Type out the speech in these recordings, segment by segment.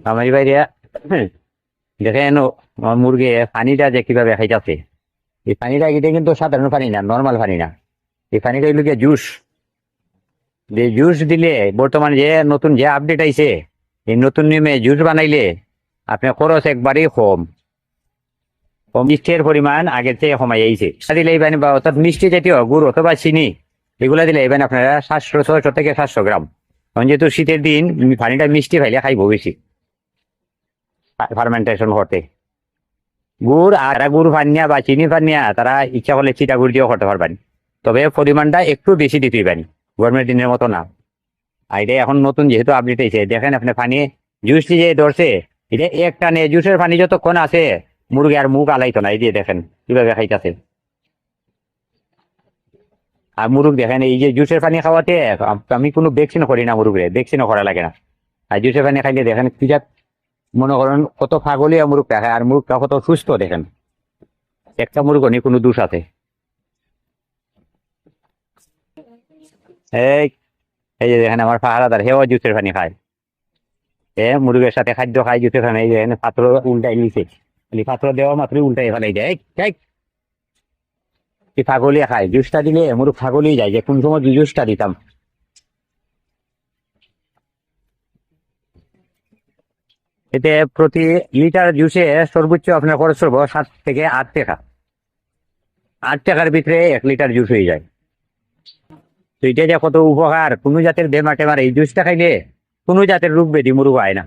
আমার বাইরে দেখেন আমার মুরগি পানিটা যে কিভাবে খাইতেছে। এই পানিটা এটা কিন্তু সাধারণ পানি না, নর্মাল পানি না। এই পানিটা হইল গিয়ে জুস। যে জুস দিলে বর্তমানে যে নতুন যে আপডেট আইছে, এই নতুন নিয়মে জুস বানাইলে আপনার খরচ একবারই কম। মিষ্টির পরিমাণ আগের থেকে কমাই আইছে। দিলে এই বা অর্থাৎ মিষ্টি জাতীয় গুড় অথবা চিনি এগুলা দিলে এবেন আপনারা 700 থেকে 700 গ্রাম। কারণ যেহেতু শীতের দিন পানিটা মিষ্টি খাইলে খাইব বেশি ফার্মেন্টেশন করতে। গুড় আর গুড় ফানিয়া বা চিনি ফানিয়া তারা ইচ্ছা করলে চিটা গুড় দিয়েও করতে পারবেন, তবে পরিমাণটা একটু বেশি দিতে পারেন, গরমের দিনের মতো না। আর এটা এখন নতুন যেহেতু আপডেট হয়েছে, দেখেন আপনি পানি জুস যে ধরছে, এটা একটা নে জুসের পানি যতক্ষণ আছে মুরগি আর মুখ আলাইতো না। এই দিয়ে দেখেন কিভাবে খাইতেছে। আর মুরগ দেখেন এই যে জুসের পানি খাওয়াতে আমি কোনো ভ্যাকসিন করি না, মুরগরে ভ্যাকসিনও করা লাগে না। আর জুসের পানি খাইলে দেখেন পিজা মনে করেন কত ফাগলিয়া মুরগ খায়, আর মুরগটা কত সুস্থ দেখেন। একটা মুরগ নি কোনো দোষ আছে। এই এই যে দেখেন আমার পাহারাদার, হেও জুসের পানি খায়। মুরগের সাথে খাদ্য খায় জুসের পানি। এই যে পাত্র উল্টাই নিছে, পাত্র দেওয়া মাত্রই উল্টাই ফেলাই দেয়। কি ফাগলিয়া খায়, জুসটা দিলে মুরগ ফাগলি যায়, যে কোন সময় জুসটা দিতাম। এতে প্রতি লিটার জুসে সর্বোচ্চ আপনার খরচ করবো 7 থেকে 8 টাকা। 8 টাকার ভিতরে 1 লিটার জুস হয়ে যায়। তো এটা যে কত উপকার, কোনো জাতের বেমার টেমার এই জুসটা খাইলে কোনো জাতের রোগ ব্যাধি মুরগ হয় না।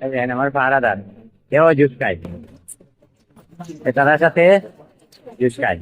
এই দেখেন আমার পাহারাদার, কেউ জুস খায়, তার সাথে জুস খায়।